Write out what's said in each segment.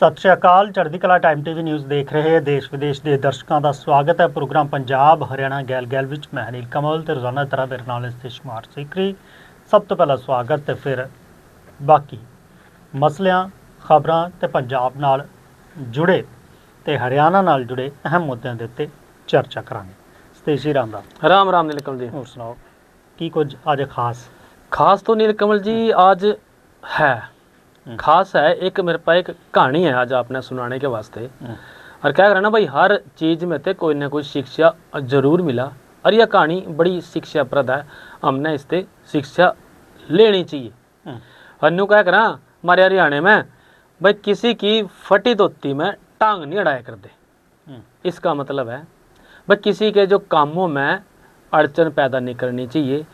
ਸਤਿ ਸ਼੍ਰੀ ਅਕਾਲ। ਚੜ੍ਹਦੀ ਕਲਾ ਟਾਈਮ ਟੀਵੀ ਨਿਊਜ਼ ਦੇਖ ਰਹੇ ਦੇਸ਼ ਵਿਦੇਸ਼ ਦੇ ਦਰਸ਼ਕਾਂ ਦਾ ਸਵਾਗਤ ਹੈ। ਪ੍ਰੋਗਰਾਮ ਪੰਜਾਬ ਹਰਿਆਣਾ ਗੈਲ ਵਿੱਚ ਮੈਂ ਨੀਲ ਕਮਲ ਤੇ ਰੋਜ਼ਾਨਾ ਤਰ੍ਹਾਂ ਮੇਰੇ ਨਾਲ ਸਤੀਸ਼ ਕੁਮਾਰ ਸਿਕਰੀ। ਸਭ ਤੋਂ ਪਹਿਲਾਂ ਸਵਾਗਤ ਤੇ ਫਿਰ ਬਾਕੀ ਮਸਲਿਆਂ ਖਬਰਾਂ ਤੇ ਪੰਜਾਬ ਨਾਲ ਜੁੜੇ ਤੇ ਹਰਿਆਣਾ ਨਾਲ ਜੁੜੇ ਅਹਿਮ ਮੁੱਦਿਆਂ ਦੇ ਉੱਤੇ ਚਰਚਾ ਕਰਾਂਗੇ। ਸਤੀਸ਼ ਜੀ ਰਾਮ राम नील कमल जी। ਹੋਰ ਸੁਣਾਓ ਕੀ ਕੁਝ ਅੱਜ खास तो नील कमल जी आज है खास है। एक मेरे पास एक कहानी है आज आपने सुनाने के वास्ते। और क्या करना भाई, हर चीज़ में तो कोई ना कोई शिक्षा जरूर मिला और यह कहानी बड़ी शिक्षाप्रद है। हमने इससे शिक्षा लेनी चाहिए। और न्यू क्या करा हमारे हरियाणा में भाई किसी की फटी धोती में टांग नहीं अड़ाया कर दे। इसका मतलब है भाई किसी के जो कामों में अड़चन पैदा नहीं करनी चाहिए,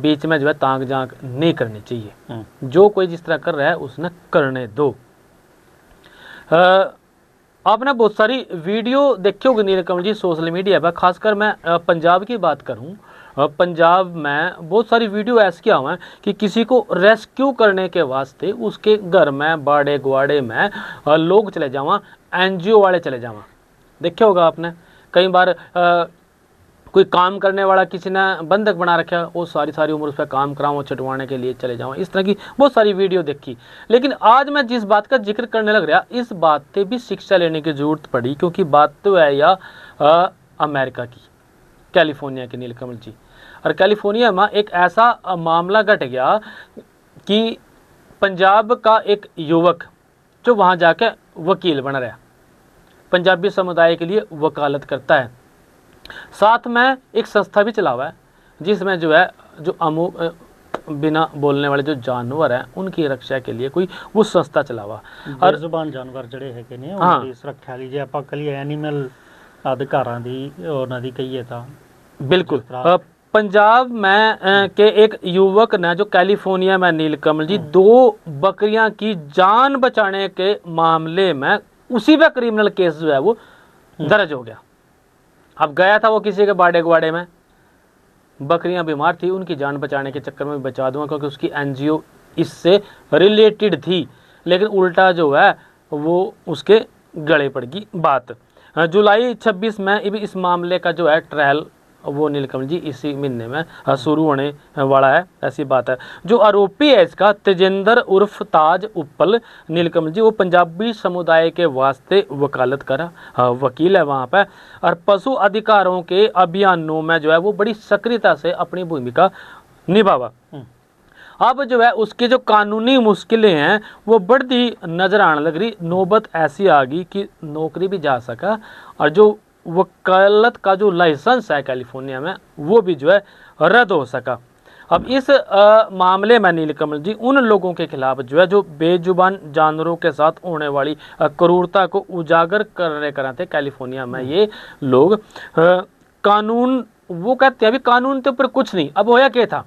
बीच में जो है तांग जांग नहीं करनी चाहिए। जो कोई जिस तरह कर रहा है उसने करने दो। आपने बहुत सारी वीडियो देखी होगी नील कमल जी सोशल मीडिया पर। खासकर मैं पंजाब की बात करूं, पंजाब में बहुत सारी वीडियो ऐसे किया हुआ है कि किसी को रेस्क्यू करने के वास्ते उसके घर में बाड़े गुआड़े में लोग चले जावा, NGO वाले चले जावा। देखा होगा आपने कई बार कोई काम करने वाला किसी ने बंधक बना रखा, वो सारी उम्र उस पर काम कराओ छुटवाने के लिए चले जाओ। इस तरह की बहुत सारी वीडियो देखी। लेकिन आज मैं जिस बात का जिक्र करने लग रहा, इस बात से भी शिक्षा लेने की जरूरत पड़ी, क्योंकि बात तो है या अमेरिका की, कैलिफोर्निया की नील कमल जी। और कैलिफोर्निया में एक ऐसा मामला घट गया कि पंजाब का एक युवक जो वहाँ जाके वकील बन रहा, पंजाबी समुदाय के लिए वकालत करता है, साथ में एक संस्था भी चला हुआ है जिसमें जो है जो बिना बोलने वाले जो जानवर हैं उनकी रक्षा के लिए कोई वो संस्था चला हुआ। और ਜ਼ੁਬਾਨ ਜਾਨਵਰ ਜਿਹੜੇ ਹੈਗੇ ਨੇ ਉਹਨਾਂ ਦੀ ਸੁਰੱਖਿਆ ਲਈ ਜੇ ਆਪਾਂ ਕਲੀਏ ਐਨੀਮਲ ਅਧਿਕਾਰਾਂ ਦੀ ਉਹਨਾਂ ਦੀ ਕਹੀਏ ਤਾਂ बिल्कुल पंजाब में के एक युवक ने जो कैलिफोर्निया में नील कमल जी 2 बकरियां की जान बचाने के मामले में उसी पे क्रिमिनल केस जो है वो दर्ज हो गया। अब गया था वो किसी के बाड़े गुआड़े में, बकरियां बीमार थी, उनकी जान बचाने के चक्कर में बचा दूंगा क्योंकि उसकी NGO इससे रिलेटेड थी, लेकिन उल्टा जो है वो उसके गले पड़ गई बात। जुलाई 26 में इस मामले का जो है ट्रायल वो नील कमल जी इसी महीने में शुरू होने वाला है, ऐसी बात है। जो आरोपी है इसका तेजेंद्र उर्फ ताज उप्पल नील कमल जी, वो पंजाबी समुदाय के वास्ते वकालत करा, वकील है वहाँ पे, और पशु अधिकारों के अभियानों में जो है वो बड़ी सक्रियता से अपनी भूमिका निभावा। अब जो है उसकी जो कानूनी मुश्किलें हैं वो बढ़ती नजर आने लग रही। नौबत ऐसी आ गई कि नौकरी भी जा सका और जो वकालत का जो लाइसेंस है कैलिफोर्निया में वो भी जो है रद्द हो सका। अब इस मामले में नील कमल जी उन लोगों के खिलाफ जो है जो बेजुबान जानवरों के साथ होने वाली क्रूरता को उजागर करने कराते कैलिफोर्निया में ये लोग कानून वो कहते हैं अभी कानून के ऊपर कुछ नहीं। अब होया क्या था,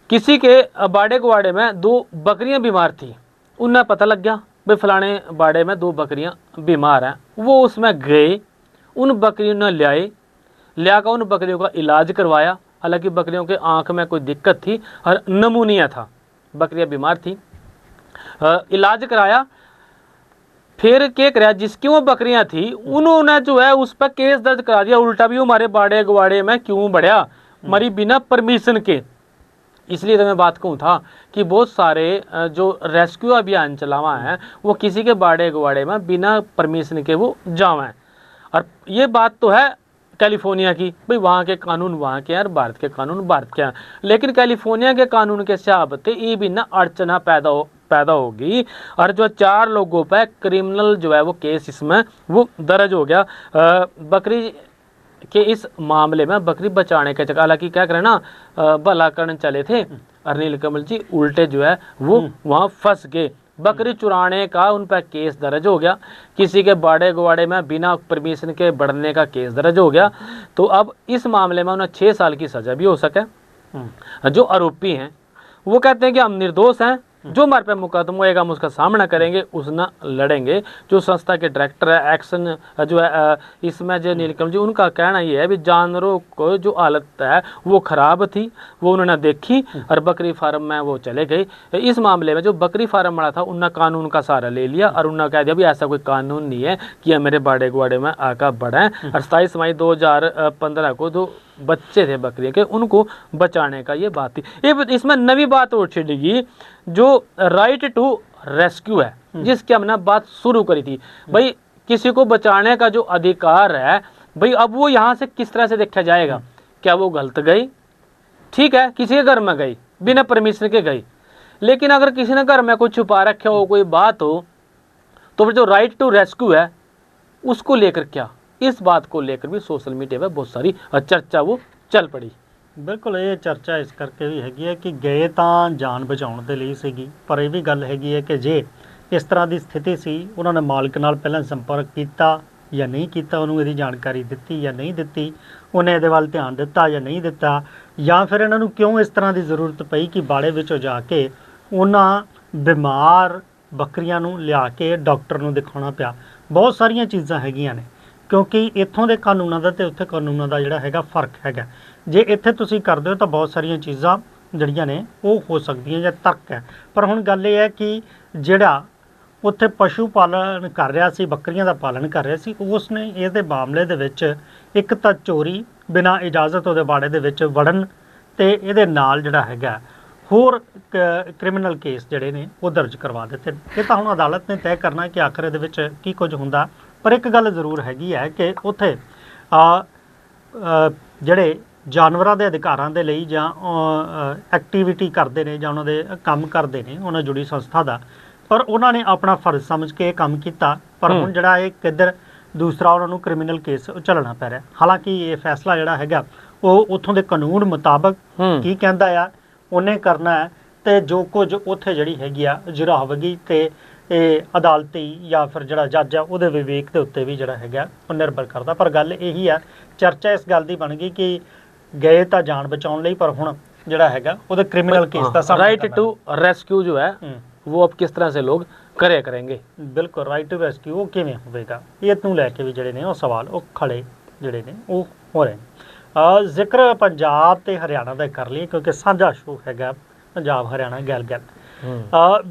किसी के बाड़े गुआड़े में 2 बकरियां बीमार थी, उन्हें पता लग गया भाई फलाने बाड़े में 2 बकरियां बीमार हैं। वो उसमें गए, उन बकरियों ने लिया कर उन बकरियों का इलाज करवाया। हालांकि बकरियों के आंख में कोई दिक्कत थी और नमूनिया था, बकरियां बीमार थी, इलाज कराया। फिर क्या कराया, जिसकी वो बकरियां थी उन्होंने जो है उस पर केस दर्ज करा दिया उल्टा भी हमारे बाड़े गुआड़े में क्यों बढ़िया मरी बिना परमिशन के। इसलिए तो मैं बात कहूँ था कि बहुत सारे जो रेस्क्यू अभियान चला हुआ है वो किसी के बाड़े गुआड़े में बिना परमिशन के वो जावा है। और ये बात तो है कैलिफोर्निया की, भाई वहाँ के कानून वहाँ के हैं और भारत के कानून भारत के हैं। लेकिन कैलिफोर्निया के कानून के हिसाब से ये भी ना अड़चना पैदा होगी और जो 4 लोगों पर क्रिमिनल जो है वो केस इसमें वो दर्ज हो गया। बकरी के इस मामले में बकरी बचाने के चक्कर, हालांकि क्या करें ना भला करने चले थे और नील कमल जी उल्टे जो है वो वहाँ फंस गए। बकरी चुराने का उन पर केस दर्ज हो गया, किसी के बाड़े गुआड़े में बिना परमिशन के बढ़ने का केस दर्ज हो गया। तो अब इस मामले में उन्हें 6 साल की सज़ा भी हो सके। जो आरोपी हैं वो कहते हैं कि हम निर्दोष हैं, जो हमारे पे मुकदमा होएगा हम उसका सामना करेंगे, उसना लड़ेंगे। जो संस्था के डायरेक्टर है एक्शन जो है इसमें जो नीलकमल जी, उनका कहना ये है भी जानवरों को जो हालत है वो खराब थी, वो उन्होंने देखी और बकरी फार्म में वो चले गए। इस मामले में जो बकरी फार्म वाला था उन्होंने कानून का सहारा ले लिया और उन्होंने कह दिया भी ऐसा कोई कानून नहीं है कि मेरे बाड़े गुआड़े में आका बढ़े। और 27 मई 2015 को जो बच्चे थे बकरी के उनको बचाने का ये बात थी। ये इसमें नवी बात और छिड़ेगी जो राइट टू रेस्क्यू है, जिसकी हमने बात शुरू करी थी। भाई किसी को बचाने का जो अधिकार है भाई, अब वो यहाँ से किस तरह से देखा जाएगा? क्या वो गलत गई? ठीक है, किसी के घर में गई बिना परमिशन के गई, लेकिन अगर किसी ने घर में कुछ छुपा रखे हो, कोई बात हो, तो फिर जो राइट टू रेस्क्यू है उसको लेकर क्या, इस बात को लेकर भी सोशल मीडिया पे बहुत सारी चर्चा वो चल पड़ी। ਬਿਲਕੁਲ ਇਹ ਚਰਚਾ ਇਸ ਕਰਕੇ ਵੀ ਹੈਗੀ ਹੈ ਕਿ ਗਏ ਤਾਂ ਜਾਨ ਬਚਾਉਣ ਦੇ ਲਈ ਸੀਗੀ, ਪਰ ਇਹ ਵੀ ਗੱਲ ਹੈਗੀ ਹੈ ਕਿ ਜੇ ਇਸ ਤਰ੍ਹਾਂ ਦੀ ਸਥਿਤੀ ਸੀ, ਉਹਨਾਂ ਨੇ ਮਾਲਕ ਨਾਲ ਪਹਿਲਾਂ ਸੰਪਰਕ ਕੀਤਾ ਜਾਂ ਨਹੀਂ ਕੀਤਾ, ਉਹਨੂੰ ਇਹਦੀ ਜਾਣਕਾਰੀ ਦਿੱਤੀ ਜਾਂ ਨਹੀਂ ਦਿੱਤੀ, ਉਹਨੇ ਇਹਦੇ ਵੱਲ ਧਿਆਨ ਦਿੱਤਾ ਜਾਂ ਨਹੀਂ ਦਿੱਤਾ, ਜਾਂ ਫਿਰ ਇਹਨਾਂ ਨੂੰ ਕਿਉਂ ਇਸ ਤਰ੍ਹਾਂ ਦੀ ਜ਼ਰੂਰਤ ਪਈ ਕਿ ਬਾੜੇ ਵਿੱਚੋਂ ਜਾ ਕੇ ਉਹਨਾਂ ਬਿਮਾਰ ਬੱਕਰੀਆਂ ਨੂੰ ਲਿਆ ਕੇ ਡਾਕਟਰ ਨੂੰ ਦਿਖਾਉਣਾ ਪਿਆ। ਬਹੁਤ ਸਾਰੀਆਂ ਚੀਜ਼ਾਂ ਹੈਗੀਆਂ ਨੇ, ਕਿਉਂਕਿ ਇੱਥੋਂ ਦੇ ਕਾਨੂੰਨਾਂ ਦਾ ਤੇ ਉੱਥੇ ਕਾਨੂੰਨਾਂ ਦਾ ਜਿਹੜਾ ਹੈਗਾ ਫਰਕ ਹੈਗਾ। ਜੇ ਇੱਥੇ ਤੁਸੀਂ ਕਰਦੇ ਹੋ ਤਾਂ ਬਹੁਤ ਸਾਰੀਆਂ ਚੀਜ਼ਾਂ ਜਿਹੜੀਆਂ ਨੇ ਉਹ ਹੋ ਸਕਦੀਆਂ ਜਾਂ ਤਰਕ ਹੈ, ਪਰ ਹੁਣ ਗੱਲ ਇਹ ਹੈ ਕਿ ਜਿਹੜਾ ਉੱਥੇ ਪਸ਼ੂ ਪਾਲਣ ਕਰ ਰਿਹਾ ਸੀ, ਬੱਕਰੀਆਂ ਦਾ ਪਾਲਣ ਕਰ ਰਿਹਾ ਸੀ, ਉਸ ਨੇ ਇਹਦੇ ਮਾਮਲੇ ਦੇ ਵਿੱਚ ਇੱਕ ਤਾਂ ਚੋਰੀ ਬਿਨਾਂ ਇਜਾਜ਼ਤ ਉਹਦੇ ਬਾੜੇ ਦੇ ਵਿੱਚ ਵੜਨ ਤੇ ਇਹਦੇ ਨਾਲ ਜਿਹੜਾ ਹੈਗਾ ਹੋਰ ਕ੍ਰਿਮੀਨਲ ਕੇਸ ਜਿਹੜੇ ਨੇ ਉਹ ਦਰਜ ਕਰਵਾ ਦਿੱਤੇ। ਇਹ ਤਾਂ ਹੁਣ ਅਦਾਲਤ ਨੇ ਤੈਅ ਕਰਨਾ ਕਿ ਆਖਰ ਇਹਦੇ ਵਿੱਚ ਕੀ ਕੁਝ ਹੁੰਦਾ। ਪਰ ਇੱਕ ਗੱਲ ਜ਼ਰੂਰ ਹੈਗੀ ਹੈ ਕਿ ਉੱਥੇ ਜਿਹੜੇ ਜਾਨਵਰਾਂ ਦੇ ਅਧਿਕਾਰਾਂ ਦੇ ਲਈ ਜਾਂ ਐਕਟੀਵਿਟੀ ਕਰਦੇ ਨੇ ਜਾਂ ਉਹਨਾਂ ਦੇ ਕੰਮ ਕਰਦੇ ਨੇ ਉਹਨਾਂ ਜੁੜੀ ਸੰਸਥਾ ਦਾ, ਪਰ ਉਹਨਾਂ ਨੇ ਆਪਣਾ ਫਰਜ਼ ਸਮਝ ਕੇ ਇਹ ਕੰਮ ਕੀਤਾ। ਪਰ ਹੁਣ ਜਿਹੜਾ ਇਹ ਕਿੱਧਰ ਦੂਸਰਾ ਉਹਨਾਂ ਨੂੰ ਕ੍ਰਿਮੀਨਲ ਕੇਸ ਝੱਲਣਾ ਪੈ ਰਿਹਾ। ਹਾਲਾਂਕਿ ਇਹ ਫੈਸਲਾ ਜਿਹੜਾ ਹੈਗਾ ਉਹ ਉੱਥੋਂ ਦੇ ਕਾਨੂੰਨ ਮੁਤਾਬਕ ਕੀ ਕਹਿੰਦਾ ਆ ਉਹਨੇ ਕਰਨਾ ਹੈ, ਤੇ ਜੋ ਕੁਝ ਉੱਥੇ ਜਿਹੜੀ ਹੈਗੀ ਆ ਜੁਰਾਹਵਗੀ ਤੇ ਇਹ ਅਦਾਲਤੀ ਜਾਂ ਫਿਰ ਜਿਹੜਾ ਜੱਜ ਆ ਉਹਦੇ ਵਿਵੇਕ ਦੇ ਉੱਤੇ ਵੀ ਜਿਹੜਾ ਹੈਗਾ ਉਹ ਨਿਰਭਰ ਕਰਦਾ। ਪਰ ਗੱਲ ਇਹੀ ਆ, ਚਰਚਾ ਇਸ ਗੱਲ ਦੀ ਬਣ ਗਈ ਕਿ ਗਏ ਤਾਂ ਜਾਨ ਬਚਾਉਣ ਲਈ, ਪਰ ਹੁਣ ਜਿਹੜਾ ਹੈਗਾ ਉਹਦੇ ਕ੍ਰਿਮੀਨਲ ਕੇਸ ਦਾ ਸਾਹਮਣਾ राइट टू रेस्क्यू जो है वो अब किस तरह से लोग करे करेंगे। ਬਿਲਕੁਲ ਰਾਈਟ ਟੂ ਰੈਸਕਿਊ ਉਹ ਕਿਵੇਂ ਹੋਵੇਗਾ, ਇਹ ਨੂੰ ਲੈ ਕੇ ਵੀ ਜਿਹੜੇ ਨੇ ਉਹ ਸਵਾਲ ਉਹ ਖੜੇ ਜਿਹੜੇ ਨੇ ਉਹ ਹੋ ਰਹੇ ਨੇ। ਜ਼ਿਕਰ ਪੰਜਾਬ ਤੇ ਹਰਿਆਣਾ ਦਾ ਕਰ ਲਈਏ ਕਿਉਂਕਿ ਸਾਂਝਾ ਸ਼ੋਅ ਹੈਗਾ ਪੰਜਾਬ ਹਰਿਆਣਾ ਗੱਲ ਗੱਲ।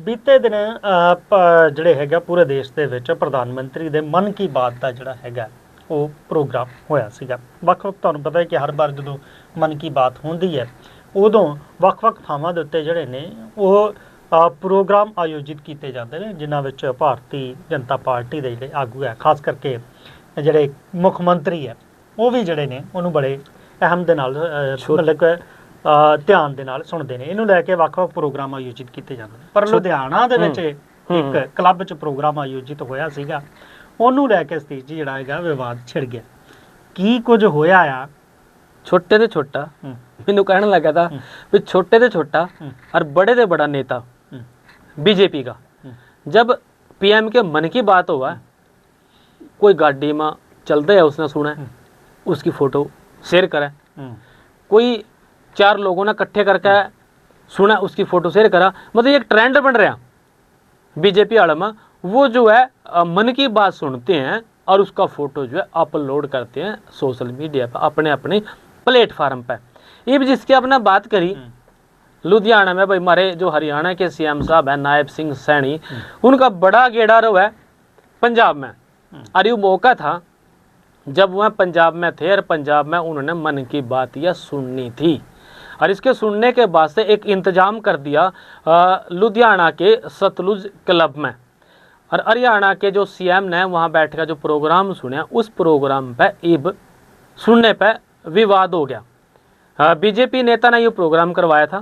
ਬੀਤੇ ਦਿਨ ਜਿਹੜੇ ਹੈਗਾ ਪੂਰੇ ਦੇਸ਼ ਦੇ ਵਿੱਚ ਪ੍ਰਧਾਨ ਮੰਤਰੀ ਦੇ ਮਨ ਕੀ ਬਾਤ ਦਾ ਜਿਹੜਾ ਹੈਗਾ ਉਹ ਪ੍ਰੋਗਰਾਮ ਹੋਇਆ ਸੀਗਾ। ਵੱਖ-ਵੱਖ ਤੁਹਾਨੂੰ ਪਤਾ ਹੈ ਕਿ ਹਰ ਵਾਰ ਜਦੋਂ ਮਨ ਕੀ ਬਾਤ ਹੁੰਦੀ ਹੈ ਉਦੋਂ ਵੱਖ-ਵੱਖ ਥਾਵਾਂ ਦੇ ਉੱਤੇ ਜਿਹੜੇ ਨੇ ਉਹ ਪ੍ਰੋਗਰਾਮ ਆਯੋਜਿਤ ਕੀਤੇ ਜਾਂਦੇ ਨੇ, ਜਿਨ੍ਹਾਂ ਵਿੱਚ ਭਾਰਤੀ ਜਨਤਾ ਪਾਰਟੀ ਦੇ ਜਿਹੜੇ ਆਗੂ ਹੈ, ਖਾਸ ਕਰਕੇ ਜਿਹੜੇ ਮੁੱਖ ਮੰਤਰੀ ਹੈ, ਉਹ ਵੀ ਜਿਹੜੇ ਨੇ ਉਹਨੂੰ ਬੜੇ ਅਹਿਮ ਦੇ ਨਾਲ ਮਤਲਬ ਧਿਆਨ ਦੇ ਨਾਲ ਸੁਣਦੇ ਨੇ। ਇਹਨੂੰ ਲੈ ਕੇ ਵੱਖ-ਵੱਖ ਪ੍ਰੋਗਰਾਮ ਆਯੋਜਿਤ ਕੀਤੇ ਜਾਂਦੇ ਨੇ। ਪਰ ਲੁਧਿਆਣਾ ਦੇ ਵਿੱਚ ਇੱਕ ਕਲੱਬ 'ਚ ਪ੍ਰੋਗਰਾਮ ਆਯੋਜਿਤ ਹੋਇਆ ਸੀਗਾ, ਉਹਨੂੰ ਲੈ ਕੇ ਸਤੀਸ਼ ਜੀ ਜਿਹੜਾ ਹੈਗਾ ਵਿਵਾਦ ਛਿੜ ਗਿਆ। ਕੀ ਕੁਝ ਹੋਇਆ ਆ? छोटे से छोटा मैनू कहने लगा था भी छोटे से छोटा और बड़े से बड़ा नेता बीजेपी का जब पीएम के मन की बात हुआ, कोई गाड़ी में चलते है उसने सुना उसकी फोटो शेयर करे, कोई 4 लोगों ने इकट्ठे करके सुना उसकी फोटो शेयर करा, मतलब एक ट्रेंड बन रहा बीजेपी वाले में। वो जो है मन की बात सुनते हैं और उसका फोटो जो है अपलोड करते हैं सोशल मीडिया पर अपने अपने प्लेटफार्म पर। ये भी जिसकी आपने बात करी लुधियाना में, भाई हमारे जो हरियाणा के सीएम साहब हैं नायब सिंह सैनी, उनका बड़ा गेड़ा रो है पंजाब में। और ये मौका था जब वह पंजाब में थे और पंजाब में उन्होंने मन की बात यह सुननी थी। और इसके सुनने के बाद से एक इंतजाम कर दिया लुधियाना के सतलुज क्लब में। और हरियाणा के जो सीएम ने वहाँ बैठ कर जो प्रोग्राम सुने, उस प्रोग्राम पर इब सुनने पर विवाद हो गया। बीजेपी नेता ने ये प्रोग्राम करवाया था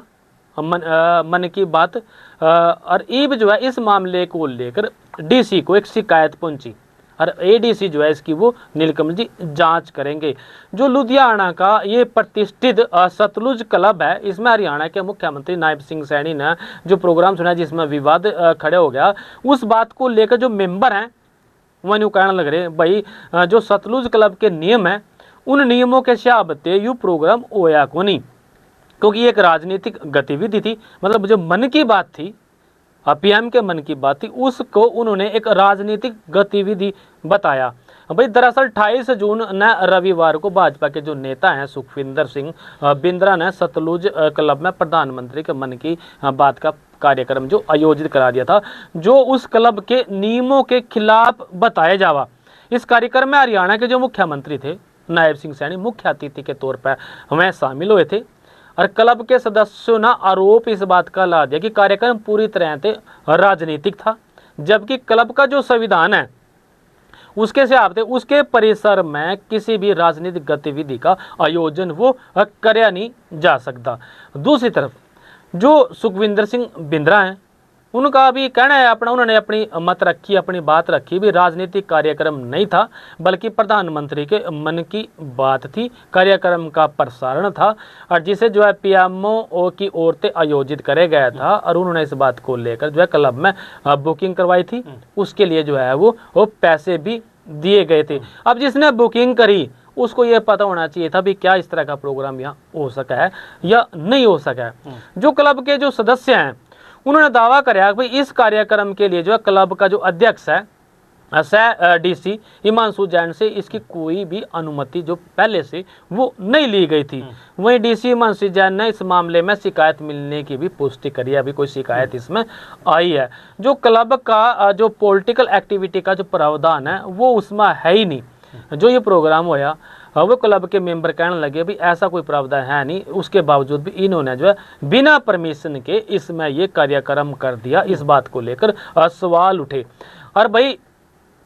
मन की बात, और ईब जो है इस मामले को लेकर डीसी को एक शिकायत पहुंची और एडीसी जो है इसकी वो नीलकमल जी जांच करेंगे। जो लुधियाना का ये प्रतिष्ठित सतलुज क्लब है, इसमें हरियाणा के मुख्यमंत्री नायब सिंह सैनी ने जो प्रोग्राम सुना जिसमें विवाद खड़े हो गया, उस बात को लेकर जो मेंबर हैं वह यूँ कहने लग रहे भाई जो सतलुज क्लब के नियम है उन नियमों के शाबते यू प्रोग्राम होया को नहीं, क्योंकि एक राजनीतिक गतिविधि थी। मतलब जो मन की बात थी पीएम के मन की बात थी, उसको उन्होंने एक राजनीतिक गतिविधि बताया। भाई दरअसल 28 जून न रविवार को भाजपा के जो नेता हैं सुखविंदर सिंह बिंद्रा ने सतलुज क्लब में प्रधानमंत्री के मन की बात का कार्यक्रम जो आयोजित करा दिया था, जो उस क्लब के नियमों के खिलाफ बताया जावा। इस कार्यक्रम में हरियाणा के जो मुख्यमंत्री थे नायब सिंह सैनी मुख्य अतिथि के तौर पर हमें शामिल हुए थे, और क्लब के सदस्यों ने आरोप इस बात का ला दिया कि कार्यक्रम पूरी तरह से राजनीतिक था, जबकि क्लब का जो संविधान है उसके हिसाब से उसके परिसर में किसी भी राजनीतिक गतिविधि का आयोजन वो करया नहीं जा सकता। दूसरी तरफ जो सुखविंदर सिंह बिंद्रा हैं, उनका भी कहना है अपना, उन्होंने अपनी मत रखी, अपनी बात रखी भी राजनीतिक कार्यक्रम नहीं था, बल्कि प्रधानमंत्री के मन की बात थी, कार्यक्रम का प्रसारण था, और जिसे जो है पीएमओ की ओर से आयोजित करे गया था, और उन्होंने इस बात को लेकर जो है क्लब में बुकिंग करवाई थी, उसके लिए जो है वो पैसे भी दिए गए थे। अब जिसने बुकिंग करी उसको ये पता होना चाहिए था भी क्या इस तरह का प्रोग्राम यहाँ हो सका है या नहीं हो सका है। जो क्लब के जो सदस्य हैं उन्होंने दावा कराया कि इस कार्यक्रम के लिए जो है क्लब का जो अध्यक्ष है सह डीसी हिमांशु जैन से इसकी कोई भी अनुमति जो पहले से वो नहीं ली गई थी। वहीं डीसी हिमांशु जैन ने इस मामले में शिकायत मिलने की भी पुष्टि करी है, अभी कोई शिकायत इसमें आई है। जो क्लब का जो पॉलिटिकल एक्टिविटी का जो प्रावधान है वो उसमें है ही नहीं। जो ये प्रोग्राम होया वो क्लब के मेंबर कहने लगे भी ऐसा कोई प्रावधान है नहीं, उसके बावजूद भी इन्होंने जो है बिना परमिशन के इसमें ये कार्यक्रम कर दिया। इस बात को लेकर सवाल उठे। और भाई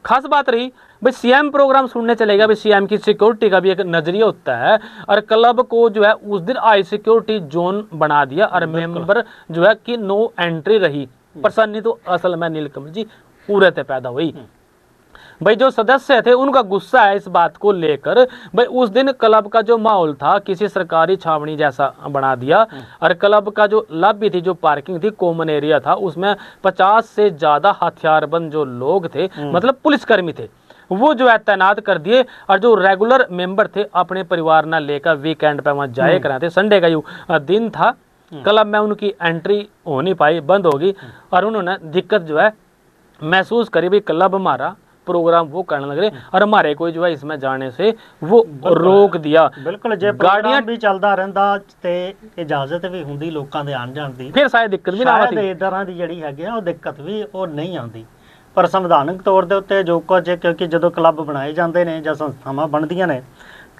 खास बात रही भाई सीएम प्रोग्राम सुनने चलेगा, भाई सीएम की सिक्योरिटी का भी एक नजरिया होता है, और क्लब को जो है उस दिन हाई सिक्योरिटी जोन बना दिया, और मेंबर जो है कि नो एंट्री रही। परेशानी तो असल में नीलकमल जी पूरे से पैदा हुई। भाई जो सदस्य थे उनका गुस्सा है इस बात को लेकर, भाई उस दिन क्लब का जो माहौल था किसी सरकारी छावनी जैसा बना दिया, और क्लब का जो लॉबी थी, जो पार्किंग थी, कॉमन एरिया था, उसमें 50 से ज्यादा हथियारबंद जो लोग थे, मतलब पुलिसकर्मी थे, वो जो है तैनात कर दिए। और जो रेगुलर मेंबर थे अपने परिवार न लेकर वीकेंड पे वहां जाए कराते, संडे का यू दिन था, क्लब में उनकी एंट्री हो नहीं पाई, बंद होगी, और उन्होंने दिक्कत जो है महसूस करी भी क्लब हमारा प्रोग्राम वो करने लग रहे, और हमारे कोई जो है इसमें जाने से वो रोक दिया। बिल्कुल जे गाड़ियां भी चलदा रहंदा ते इजाजत भी हुंदी लोकां दे आण जाण दी, फिर शायद दिक्कत भी ना आती, शायद इस तरह ਦੀ ਜਿਹੜੀ ਹੈਗੀ ਆ ਉਹ ਦਿੱਕਤ ਵੀ ਉਹ ਨਹੀਂ ਆਉਂਦੀ। ਪਰ ਸੰਵਿਧਾਨਕ ਤੌਰ ਦੇ ਉੱਤੇ ਜੋ ਕੁਝ, ਕਿਉਂਕਿ ਜਦੋਂ ਕਲੱਬ ਬਣਾਏ ਜਾਂਦੇ ਨੇ ਜਾਂ ਸੰਸਥਾਵਾਂ ਬਣਦੀਆਂ ਨੇ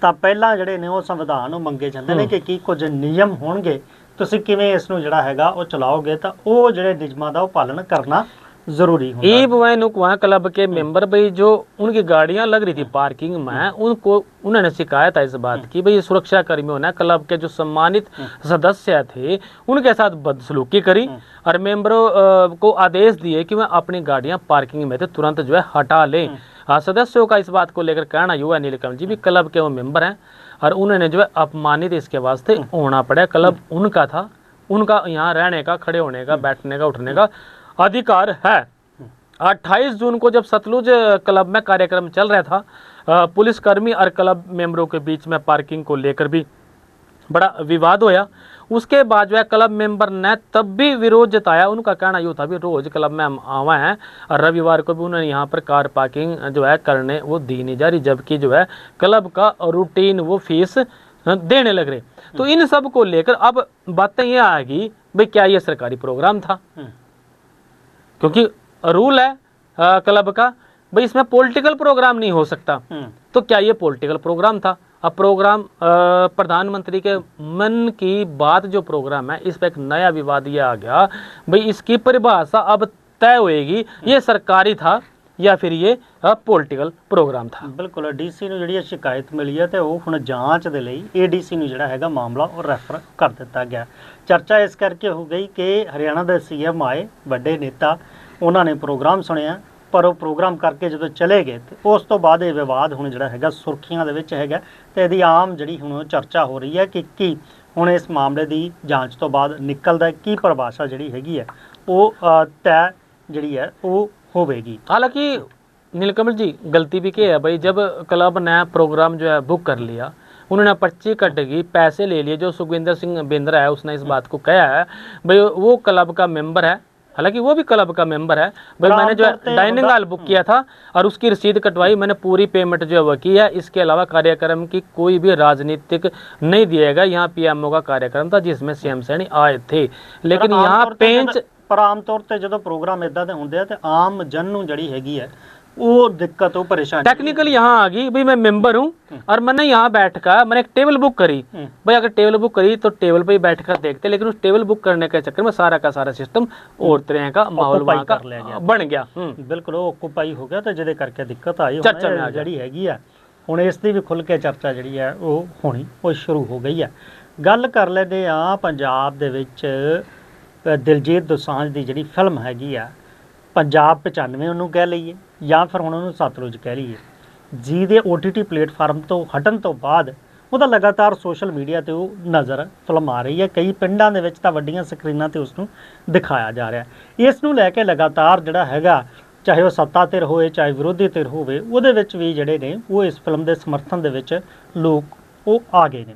ਤਾਂ ਪਹਿਲਾਂ ਜਿਹੜੇ ਨੇ ਉਹ ਸੰਵਿਧਾਨ ਨੂੰ ਮੰਗੇ ਜਾਂਦੇ ਨੇ ਕਿ ਕੀ ਕੁਝ ਨਿਯਮ ਹੋਣਗੇ, ਤੁਸੀਂ ਕਿਵੇਂ ਇਸ ਨੂੰ ਜਿਹੜਾ ਹੈਗਾ ਉਹ ਚਲਾਓਗੇ, ਤਾਂ ਉਹ ਜਿਹੜੇ ਨਿਯਮਾਂ ਦਾ ਉਹ ਪਾਲਣ ਕਰਨਾ जरूरी वहाँ क्लब के मेंबर भाई जो उनकी गाड़ियां लग रही थी पार्किंग में, उनको उन्होंने शिकायत है इस बात की भाई सुरक्षा कर्मियों ने क्लब के जो सम्मानित सदस्य थे उनके साथ बदसलूकी करी, और मेंबरों को आदेश दिए कि वह अपनी गाड़ियां पार्किंग में थे तुरंत जो है हटा ले। सदस्यों का इस बात को लेकर कहना युवा नीलकमल जी भी क्लब के वो मेंबर हैं, और उन्होंने जो है अपमानित इसके वास्ते होना पड़ा। क्लब उनका था, उनका यहाँ रहने का, खड़े होने का, बैठने का, उठने का अधिकार है। 28 जून को जब सतलुज क्लब में कार्यक्रम चल रहा था, पुलिसकर्मी और क्लब मेंबरों के बीच में पार्किंग को लेकर भी बड़ा विवाद होया। उसके बाद जो है क्लब मेंबर ने तब भी विरोध जताया। उनका कहना यूँ था भी रोज क्लब में हम आवा हैं, और रविवार को भी उन्होंने यहाँ पर कार पार्किंग जो है करने वो दी नहीं जा रही, जबकि जो है क्लब का रूटीन वो फीस देने लग रहे। तो इन सब को लेकर अब बातें ये आएगी भाई क्या ये सरकारी प्रोग्राम था, क्योंकि रूल है क्लब का भाई इसमें पॉलिटिकल प्रोग्राम नहीं हो सकता, तो क्या ये पॉलिटिकल प्रोग्राम था? अब प्रोग्राम प्रधानमंत्री के मन की बात जो प्रोग्राम है, इस पर एक नया विवाद ये आ गया भाई इसकी परिभाषा अब तय होएगी, ये सरकारी था या फिर ये पॉलिटिकल प्रोग्राम था। बिल्कुल डीसी ਨੂੰ ਜਿਹੜੀ ਸ਼ਿਕਾਇਤ ਮਿਲੀ ਹੈ ਤੇ ਉਹ ਹੁਣ ਜਾਂਚ ਦੇ ਲਈ ਏਡੀਸੀ ਨੂੰ ਜਿਹੜਾ ਹੈਗਾ ਮਾਮਲਾ ਉਹ ਰੈਫਰ ਕਰ ਦਿੱਤਾ ਗਿਆ। ਚਰਚਾ ਇਸ ਕਰਕੇ ਹੋ ਗਈ ਕਿ ਹਰਿਆਣਾ ਦੇ ਸੀਐਮ ਆਏ, ਵੱਡੇ ਨੇਤਾ, ਉਹਨਾਂ ਨੇ ਪ੍ਰੋਗਰਾਮ ਸੁਣਿਆ, ਪਰ ਉਹ ਪ੍ਰੋਗਰਾਮ ਕਰਕੇ ਜਦੋਂ ਚਲੇ ਗਏ ਤੇ ਉਸ ਤੋਂ ਬਾਅਦ ਇਹ ਵਿਵਾਦ ਹੁਣ ਜਿਹੜਾ ਹੈਗਾ ਸੁਰਖੀਆਂ ਦੇ ਵਿੱਚ ਹੈਗਾ, ਤੇ ਇਹਦੀ ਆਮ ਜਿਹੜੀ ਹੁਣ ਚਰਚਾ ਹੋ ਰਹੀ ਹੈ ਕਿ ਕੀ ਹੁਣ ਇਸ ਮਾਮਲੇ ਦੀ ਜਾਂਚ ਤੋਂ ਬਾਅਦ ਨਿਕਲਦਾ ਕੀ ਪਰਿਭਾਸ਼ਾ ਜਿਹੜੀ ਹੈਗੀ ਹੈ ਉਹ ਤੈਅ ਜਿਹੜੀ ਹੈ ਉਹ होगी। हालांकि नीलकमल जी गलती भी क्या है भाई, जब क्लब ने प्रोग्राम जो है बुक कर लिया, उन्होंने पर्ची कटेगी, पैसे ले लिए, जो सुखविंदर सिंह बिंद्रा है उसने इस बात को कहा है भाई वो क्लब का मेंबर है, हालांकि वो भी क्लब का मेंबर है भाई। मैंने जो है डाइनिंग हॉल बुक किया था और उसकी रसीद कटवाई, मैंने पूरी पेमेंट जो है वो की है। इसके अलावा कार्यक्रम की कोई भी राजनीतिक नहीं दिएगा। यहाँ पीएमओ का कार्यक्रम था जिसमें सीएम सैनी आए थे, लेकिन यहाँ पेंच पर आम तौर ਤੇ ਜਦੋਂ ਪ੍ਰੋਗਰਾਮ ਇਦਾਂ ਦੇ ਹੁੰਦੇ ਆ ਤੇ ਆਮ ਜਨ ਨੂੰ ਜਿਹੜੀ ਹੈਗੀ ਹੈ वो दिक्कत हो परेशानी टेक्निकल यहाँ आ गई भाई। मैं मेंबर हूँ और मैंने यहाँ बैठ कर मैंने एक टेबल बुक करी भाई। अगर टेबल बुक करी तो टेबल पे ही बैठ कर देखते, लेकिन उस टेबल बुक करने के चक्कर में सारा का सारा सिस्टम और तरह का माहौल वहाँ का बन गया। बिल्कुल ऑक्यूपाई हो गया तो जिहदे करके दिक्कत आई ਜਿਹੜੀ ਹੈਗੀ ਆ ਹੁਣ ਇਸ ਦੀ ਵੀ ਖੁੱਲ ਕੇ ਚਰਚਾ ਜਿਹੜੀ ਹੈ ਉਹ ਹੋਣੀ ਉਹ ਸ਼ੁਰੂ ਹੋ ਗਈ ਹੈ। ਗੱਲ ਕਰ ਲੈਂਦੇ ਆ ਪੰਜਾਬ ਦੇ ਵਿੱਚ ਦਿਲਜੀਤ ਦੋਸਾਂਝ ਦੀ ਜਿਹੜੀ ਫਿਲਮ ਹੈਗੀ ਆ ਪੰਜਾਬ 95 ਉਹਨੂੰ ਕਹਿ ਲਈਏ ਜਾਂ ਫਿਰ ਹੁਣ ਉਹਨੂੰ ਸਤਲੁਜ ਕਹਿ ਲਈਏ, ਜਿਹਦੇ OTT ਪਲੇਟਫਾਰਮ ਤੋਂ ਹਟਣ ਤੋਂ ਬਾਅਦ ਉਹਦਾ ਲਗਾਤਾਰ ਸੋਸ਼ਲ ਮੀਡੀਆ ਤੇ ਉਹ ਨਜ਼ਰ ਫਿਲਮ ਆ ਰਹੀ ਹੈ। ਕਈ ਪਿੰਡਾਂ ਦੇ ਵਿੱਚ ਤਾਂ ਵੱਡੀਆਂ ਸਕਰੀਨਾਂ ਤੇ ਉਸ ਨੂੰ ਦਿਖਾਇਆ ਜਾ ਰਿਹਾ। ਇਸ ਨੂੰ ਲੈ ਕੇ ਲਗਾਤਾਰ ਜਿਹੜਾ ਹੈਗਾ ਚਾਹੇ ਉਹ ਸੱਤਾ ਧਿਰ ਹੋਵੇ ਚਾਹੇ ਵਿਰੋਧੀ ਧਿਰ ਹੋਵੇ ਉਹਦੇ ਵਿੱਚ ਵੀ ਜਿਹੜੇ ਨੇ ਉਹ ਇਸ ਫਿਲਮ ਦੇ ਸਮਰਥਨ ਦੇ ਵਿੱਚ ਲੋਕ ਉਹ ਆ ਗਏ ਨੇ।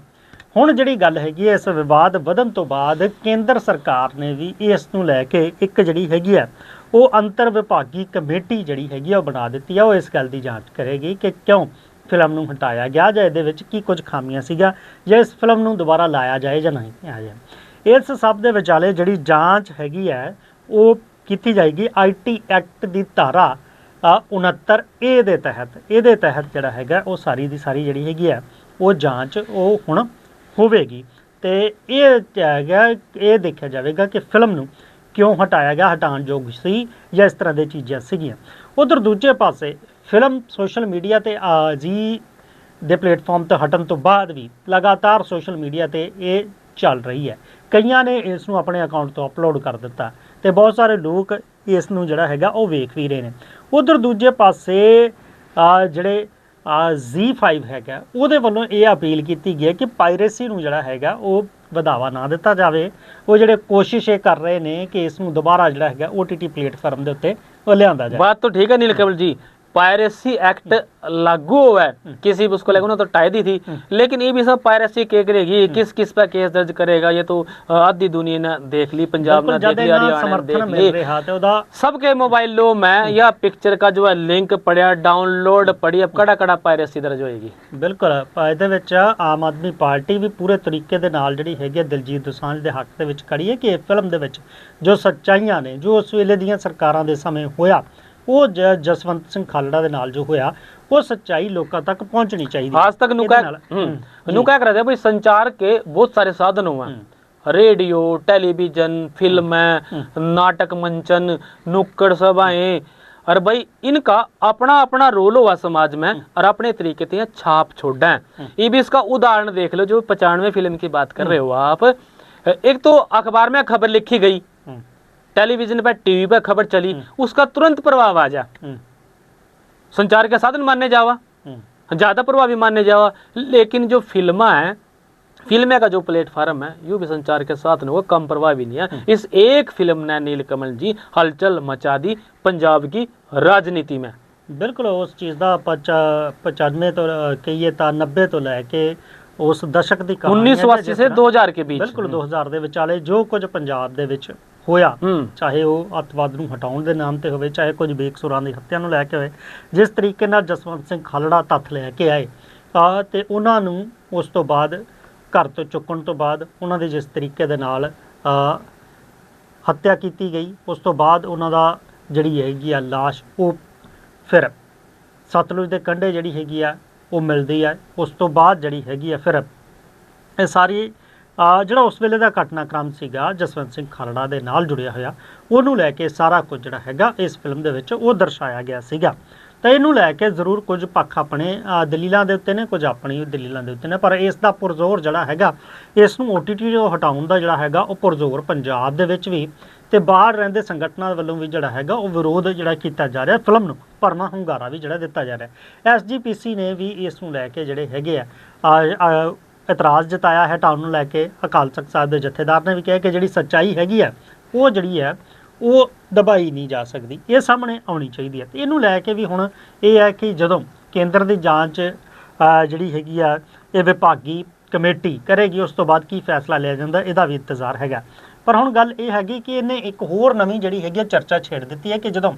ਹੁਣ ਜਿਹੜੀ ਗੱਲ ਹੈਗੀ ਹੈ ਇਸ ਵਿਵਾਦ ਵਧਣ ਤੋਂ ਬਾਅਦ ਕੇਂਦਰ ਸਰਕਾਰ ਨੇ ਵੀ ਇਸ ਨੂੰ ਲੈ ਕੇ ਇੱਕ ਜਿਹੜੀ ਹੈਗੀ ਹੈ ਉਹ ਅੰਤਰ ਵਿਭਾਗੀ ਕਮੇਟੀ ਜਿਹੜੀ ਹੈਗੀ ਆ ਉਹ ਬਣਾ ਦਿੱਤੀ ਆ। ਉਹ ਇਸ ਗੱਲ ਦੀ ਜਾਂਚ ਕਰੇਗੀ ਕਿ ਕਿਉਂ ਫਿਲਮ ਨੂੰ ਹਟਾਇਆ ਗਿਆ ਜਾਂ ਇਹਦੇ ਵਿੱਚ ਕੀ ਕੁਝ ਖਾਮੀਆਂ ਸੀਗਾ ਜਾਂ ਇਸ ਫਿਲਮ ਨੂੰ ਦੁਬਾਰਾ ਲਾਇਆ ਜਾਏ ਜਾਂ ਨਹੀਂ ਲਾਇਆ ਜਾਏ। ਇਸ ਸਭ ਦੇ ਵਿਚਾਲੇ ਜਿਹੜੀ ਜਾਂਚ ਹੈਗੀ ਹੈ ਉਹ ਕੀਤੀ ਜਾਏਗੀ IT ਐਕਟ ਦੀ ਧਾਰਾ 69A ਦੇ ਤਹਿਤ। ਇਹਦੇ ਤਹਿਤ ਜਿਹੜਾ ਹੈਗਾ ਉਹ ਸਾਰੀ ਦੀ ਸਾਰੀ ਜਿਹੜੀ ਹੈਗੀ ਆ ਉਹ ਜਾਂਚ ਉਹ ਹੁਣ ਹੋਵੇਗੀ ਤੇ ਇਹ ਹੈਗਾ ਇਹ ਦੇਖਿਆ ਜਾਵੇਗਾ ਕਿ ਫਿਲਮ ਨੂੰ ਕਿਉਂ ਹਟਾਇਆ ਗਿਆ, ਹਟਾਉਣ ਯੋਗ ਸੀ ਜਾਂ ਇਸ ਤਰ੍ਹਾਂ ਦੀਆਂ ਚੀਜ਼ਾਂ ਸੀਗੀਆਂ। ਉਧਰ ਦੂਜੇ ਪਾਸੇ ਫਿਲਮ ਸੋਸ਼ਲ ਮੀਡੀਆ ਤੇ ਜੀ ਦੇ ਪਲੇਟਫਾਰਮ ਤੋਂ ਹਟਣ ਤੋਂ ਬਾਅਦ ਵੀ ਲਗਾਤਾਰ ਸੋਸ਼ਲ ਮੀਡੀਆ ਤੇ ਇਹ ਚੱਲ ਰਹੀ ਹੈ। ਕਈਆਂ ਨੇ ਇਸ ਨੂੰ ਆਪਣੇ ਅਕਾਊਂਟ ਤੋਂ ਅਪਲੋਡ ਕਰ ਦਿੱਤਾ ਤੇ ਬਹੁਤ ਸਾਰੇ ਲੋਕ ਇਸ ਨੂੰ ਜਿਹੜਾ ਹੈਗਾ ਉਹ ਵੇਖ ਵੀ ਰਹੇ ਨੇ। ਉਧਰ ਦੂਜੇ ਪਾਸੇ ਜਿਹੜੇ Z5 ਹੈਗਾ ਉਹਦੇ ਵੱਲੋਂ ਇਹ ਅਪੀਲ ਕੀਤੀ ਗਈ ਹੈ ਕਿ ਪਾਇਰੇਸੀ ਨੂੰ ਜਿਹੜਾ ਹੈਗਾ ਉਹ ਵਧਾਵਾ ਨਾ ਦਿੱਤਾ ਜਾਵੇ। ਉਹ ਜਿਹੜੇ ਕੋਸ਼ਿਸ਼ ਇਹ ਕਰ ਰਹੇ ਨੇ ਕਿ ਇਸ ਨੂੰ ਦੁਬਾਰਾ ਜਿਹੜਾ ਹੈਗਾ OTT ਪਲੇਟਫਾਰਮ ਦੇ ਉੱਤੇ ਉਹ ਲਿਆਂਦਾ ਜਾਏ। बात तो ठीक है नीलकमल जी, पायरेसी एक्ट लागू हुआ है, किसी भी उसको लेकर तो टाई दी थी, लेकिन ये भी सब पायरेसी के करेगी, किस किस पर केस दर्ज करेगा ये तो आधी दुनिया ने देख ली, पंजाब ने देख ली, हरियाणा ने देख ली, सबके मोबाइलों में या पिक्चर का जो है लिंक पड़ा डाउनलोड पड़ी, अब कड़ा कड़ा पायरेसी दर्ज होएगी। बिल्कुल ਇਹਦੇ ਵਿੱਚ ਆਮ ਆਦਮੀ ਪਾਰਟੀ ਵੀ ਪੂਰੇ ਤਰੀਕੇ ਦੇ ਨਾਲ ਜਿਹੜੀ ਹੈਗੀ ਦਿਲਜੀਤ ਦੋਸਾਂਝ ਦੇ ਹੱਕ ਦੇ ਵਿੱਚ ਖੜੀ ਹੈ ਕਿ ਇਹ ਫਿਲਮ ਦੇ ਵਿੱਚ ਜੋ ਸੱਚਾਈਆਂ ਨੇ ਜੋ ਉਸ ਵੇਲੇ ਦੀਆਂ ਸਰਕਾਰਾਂ ਦੇ ਸਮੇਂ ਹੋਇਆ ਉਹ ਜਸਵੰਤ ਸਿੰਘ ਖਾਲੜਾ ਦੇ ਨਾਲ ਜੋ ਹੋਇਆ वो सच्चाई लोगों तक पहुंचनी चाहिए। आज तक नुका कर रहे थे भाई, संचार के बहुत सारे साधन हुए, रेडियो, टेलीविजन, फिल्में, नाटक मंचन, नुक्कड़ सभाएं, और भाई इनका अपना अपना रोल हुआ समाज में और अपने तरीके से छाप छोड़ा है। ये भी इसका उदाहरण देख लो, जो 95 फिल्म की बात कर रहे हो आप, एक तो अखबार में खबर लिखी गई, टेलीविजन पर टीवी पर खबर चली, उसका तुरंत प्रभाव आ जा, संचार के साधन मानने जावा, ज्यादा प्रभावी मानने जावा। लेकिन जो फिल्म है, फिल्में का जो प्लेटफार्म है, यूं भी संचार के साधन वो कम प्रभावी नहीं है। इस एक फिल्म ने नीलकमल जी हलचल मचा दी पंजाब की राजनीति में। बिल्कुल उस चीज़ का 95 तो कहिए 90 तो लैके उस दशक की 1980 से 2000 के बीच, बिल्कुल 2000 ਦੇ ਵਿਚਾਲੇ ਜੋ ਕੁਝ ਪੰਜਾਬ ਦੇ ਵਿੱਚ ਹੋਇਆ, ਚਾਹੇ ਉਹ ਅੱਤਵਾਦ ਨੂੰ ਹਟਾਉਣ ਦੇ ਨਾਮ ਤੇ ਹੋਵੇ, ਚਾਹੇ ਕੁਝ ਬੇਕਸੂਰਾਂ ਦੀ ਹੱਤਿਆ ਨੂੰ ਲੈ ਕੇ ਹੋਵੇ, ਜਿਸ ਤਰੀਕੇ ਨਾਲ ਜਸਵੰਤ ਸਿੰਘ ਖਾਲੜਾ ਤੱਥ ਲੈ ਕੇ ਆਏ ਤੇ ਉਹਨਾਂ ਨੂੰ ਉਸ ਤੋਂ ਬਾਅਦ ਘਰ ਤੋਂ ਚੁੱਕਣ ਤੋਂ ਬਾਅਦ ਉਹਨਾਂ ਦੇ ਜਿਸ ਤਰੀਕੇ ਦੇ ਨਾਲ ਹੱਤਿਆ ਕੀਤੀ ਗਈ, ਉਸ ਤੋਂ ਬਾਅਦ ਉਹਨਾਂ ਦਾ ਜਿਹੜੀ ਹੈਗੀ ਆ ਲਾਸ਼ ਉਹ ਫਿਰ ਸਤਲੁਜ ਦੇ ਕੰਢੇ ਜਿਹੜੀ ਹੈਗੀ ਆ ਉਹ ਮਿਲਦੀ ਹੈ। ਉਸ ਤੋਂ ਬਾਅਦ ਜਿਹੜੀ ਹੈਗੀ ਆ ਫਿਰ ਇਹ ਸਾਰੀ ਜਿਹੜਾ ਉਸ ਵੇਲੇ ਦਾ ਘਟਨਾਕ੍ਰਮ ਸੀਗਾ ਜਸਵੰਤ ਸਿੰਘ ਖਾਲੜਾ ਦੇ ਨਾਲ ਜੁੜਿਆ ਹੋਇਆ, ਉਹਨੂੰ ਲੈ ਕੇ ਸਾਰਾ ਕੁਝ ਜਿਹੜਾ ਹੈਗਾ ਇਸ ਫਿਲਮ ਦੇ ਵਿੱਚ ਉਹ ਦਰਸਾਇਆ ਗਿਆ ਸੀਗਾ। ਤਾਂ ਇਹਨੂੰ ਲੈ ਕੇ ਜ਼ਰੂਰ ਕੁਝ ਪੱਖ ਆਪਣੇ ਦਲੀਲਾਂ ਦੇ ਉੱਤੇ ਨੇ, ਕੁਝ ਆਪਣੀ ਦਲੀਲਾਂ ਦੇ ਉੱਤੇ ਨੇ, ਪਰ ਇਸ ਦਾ ਪੁਰਜ਼ੋਰ ਜਿਹੜਾ ਹੈਗਾ ਇਸ ਨੂੰ OTT ਜੋ ਹਟਾਉਣ ਦਾ ਜਿਹੜਾ ਹੈਗਾ ਉਹ ਪੁਰਜ਼ੋਰ ਪੰਜਾਬ ਦੇ ਵਿੱਚ ਵੀ ਤੇ ਬਾਹਰ ਰਹਿੰਦੇ ਸੰਗਠਨਾਂ ਵੱਲੋਂ ਵੀ ਜਿਹੜਾ ਹੈਗਾ ਉਹ ਵਿਰੋਧ ਜਿਹੜਾ ਕੀਤਾ ਜਾ ਰਿਹਾ, ਫਿਲਮ ਨੂੰ ਭਰਵਾਂ ਹੁੰਗਾਰਾ ਵੀ ਜਿਹੜਾ ਦਿੱਤਾ ਜਾ ਰਿਹਾ। SGPC ਨੇ ਵੀ ਇਸ ਨੂੰ ਲੈ ਕੇ ਜਿਹੜੇ ਹੈਗੇ ਆ ਇਤਰਾਜ਼ ਜਤਾਇਆ ਹੈ ਹਟਾਉਣ ਨੂੰ ਲੈ ਕੇ। ਅਕਾਲ ਤਖਤ ਸਾਹਿਬ ਦੇ ਜਥੇਦਾਰ ਨੇ ਵੀ ਕਿਹਾ ਕਿ ਜਿਹੜੀ ਸੱਚਾਈ ਹੈਗੀ ਹੈ ਉਹ ਜਿਹੜੀ ਹੈ ਉਹ ਦਬਾਈ ਨਹੀਂ ਜਾ ਸਕਦੀ, ਇਹ ਸਾਹਮਣੇ ਆਉਣੀ ਚਾਹੀਦੀ ਹੈ। ਤੇ ਇਹਨੂੰ ਲੈ ਕੇ ਵੀ ਹੁਣ ਇਹ ਹੈ ਕਿ ਜਦੋਂ ਕੇਂਦਰ ਦੀ ਜਾਂਚ ਜਿਹੜੀ ਹੈਗੀ ਆ ਇਹ ਵਿਭਾਗੀ ਕਮੇਟੀ ਕਰੇਗੀ, ਉਸ ਤੋਂ ਬਾਅਦ ਕੀ ਫੈਸਲਾ ਲਿਆ ਜਾਂਦਾ ਇਹਦਾ ਵੀ ਇੰਤਜ਼ਾਰ ਹੈਗਾ। ਪਰ ਹੁਣ ਗੱਲ ਇਹ ਹੈਗੀ ਕਿ ਇਹਨੇ ਇੱਕ ਹੋਰ ਨਵੀਂ ਜਿਹੜੀ ਹੈਗੀ ਚਰਚਾ ਛੇੜ ਦਿੱਤੀ ਹੈ ਕਿ ਜਦੋਂ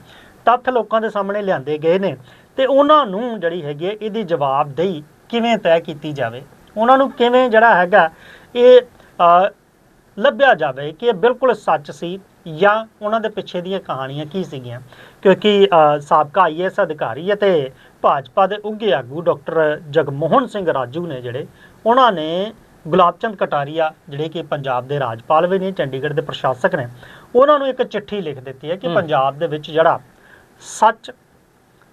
ਤੱਥ ਲੋਕਾਂ ਦੇ ਸਾਹਮਣੇ ਲਿਆਂਦੇ ਗਏ ਨੇ ਤੇ ਉਹਨਾਂ ਨੂੰ ਜਿਹੜੀ ਹੈਗੀ ਇਹਦੀ ਜਵਾਬਦੇਹੀ ਕਿਵੇਂ ਤੈਅ ਕੀਤੀ ਜਾਵੇ, ਉਹਨਾਂ ਨੂੰ ਕਿਵੇਂ ਜਿਹੜਾ ਹੈਗਾ ਇਹ ਲੱਭਿਆ ਜਾਵੇ ਕਿ ਇਹ ਬਿਲਕੁਲ ਸੱਚ ਸੀ ਜਾਂ ਉਹਨਾਂ ਦੇ ਪਿੱਛੇ ਦੀਆਂ ਕਹਾਣੀਆਂ ਕੀ ਸੀਗੀਆਂ। ਕਿਉਂਕਿ ਸਾਬਕਾ IAS ਅਧਿਕਾਰੀ ਅਤੇ ਭਾਜਪਾ ਦੇ ਉੱਘੇ ਆਗੂ ਡਾਕਟਰ ਜਗਮੋਹਨ ਸਿੰਘ ਰਾਜੂ ਨੇ ਜਿਹੜੇ ਉਹਨਾਂ ਨੇ ਗੁਲਾਬ ਚੰਦ ਕਟਾਰੀਆ ਜਿਹੜੇ ਕਿ ਪੰਜਾਬ ਦੇ ਰਾਜਪਾਲ ਵੀ ਨੇ, ਚੰਡੀਗੜ੍ਹ ਦੇ ਪ੍ਰਸ਼ਾਸਕ ਨੇ, ਉਹਨਾਂ ਨੂੰ ਇੱਕ ਚਿੱਠੀ ਲਿਖ ਦਿੱਤੀ ਹੈ ਕਿ ਪੰਜਾਬ ਦੇ ਵਿੱਚ ਜਿਹੜਾ ਸੱਚ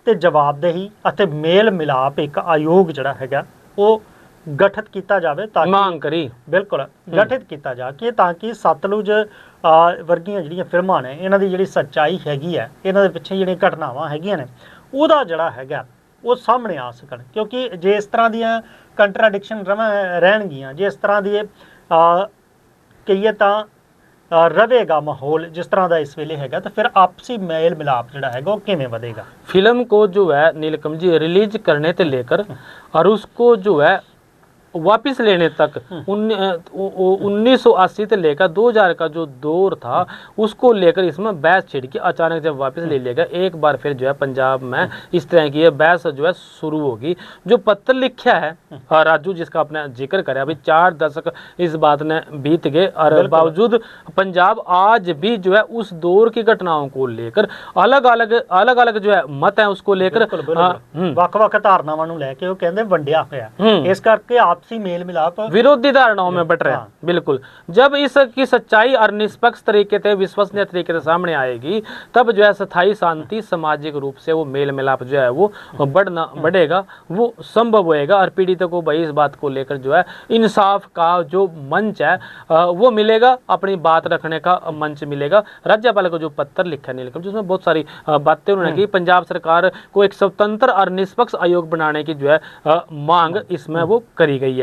ਤੇ ਜਵਾਬਦੇਹੀ ਅਤੇ ਮੇਲ ਮਿਲਾਪ ਇੱਕ ਆਯੋਗ ਜਿਹੜਾ ਹੈਗਾ ਉਹ ਗਠਿਤ ਕੀਤਾ ਜਾਵੇ ਤਾਂ ਮੰਗ ਕਰੀ ਬਿਲਕੁਲ ਗਠਿਤ ਕੀਤਾ ਜਾ ਕਿ ਤਾਂ ਕਿ ਸਤਲੁਜ ਵਰਗੀਆਂ ਜਿਹੜੀਆਂ ਫਿਲਮਾਂ ਨੇ ਇਹਨਾਂ ਦੀ ਜਿਹੜੀ ਸੱਚਾਈ ਹੈਗੀ ਹੈ, ਇਹਨਾਂ ਦੇ ਪਿੱਛੇ ਜਿਹੜੀਆਂ ਘਟਨਾਵਾਂ ਹੈਗੀਆਂ ਨੇ ਉਹਦਾ ਜਿਹੜਾ ਹੈਗਾ ਉਹ ਸਾਹਮਣੇ ਆ ਸਕਣ। ਕਿਉਂਕਿ ਜੇ ਇਸ ਤਰ੍ਹਾਂ ਦੀਆਂ ਕੰਟਰਾਡਿਕਸ਼ਨ ਰਹਿਣਗੀਆਂ, ਜੇ ਇਸ ਤਰ੍ਹਾਂ ਦੀ ਕਹੀਏ ਤਾਂ ਰਵੇਗਾ ਮਾਹੌਲ ਜਿਸ ਤਰ੍ਹਾਂ ਦਾ ਇਸ ਵੇਲੇ ਹੈਗਾ, ਤਾਂ ਫਿਰ ਆਪਸੀ मेल मिलाप ਜਿਹੜਾ ਹੈਗਾ वो किमें बढ़ेगा। फिल्म को जो है नीलकमल जी रिलीज करने से लेकर और उसको जो है वापस लेने तक 1980 से लेकर 2000 का जो दौर था उसको लेकर इसमें बहस छिड़ के अचानक जब वापस ले लिया गया, एक बार फिर जो है पंजाब में इस तरह की बहस जो है शुरू होगी। जो पत्र लिखा है राजू जिसका आपने जिक्र करा, अभी 4 दशक इस बात ने बीत गए और बावजूद पंजाब आज भी जो है उस दौर की घटनाओं को लेकर अलग अलग जो है मत है उसको लेकर ਵੱਖ-ਵੱਖ ਧਾਰਨਾਵਾਂ ਨੂੰ ਲੈ ਕੇ ਉਹ ਕਹਿੰਦੇ ਵੰਡਿਆ ਹੋਇਆ, ਇਸ ਕਰਕੇ आपसी मेल मिलाप विरोधी धारणाओं में बट रहे हैं। बिल्कुल, जब इसकी सच्चाई और निष्पक्ष तरीके से विश्वसनीय तरीके से सामने आएगी तब जो है स्थायी शांति सामाजिक रूप से वो मेल मिलाप जो है वो बढ़ेगा, वो संभव होएगा और पीड़ितों को भाई इस बात को लेकर जो है इंसाफ का जो मंच है वो मिलेगा, अपनी बात रखने का मंच मिलेगा। राज्यपाल को जो पत्र लिखा है नीलकमल जिसमें बहुत सारी बातें उन्होंने की, पंजाब सरकार को एक स्वतंत्र और निष्पक्ष आयोग बनाने की जो है मांग इसमें वो करी गई है।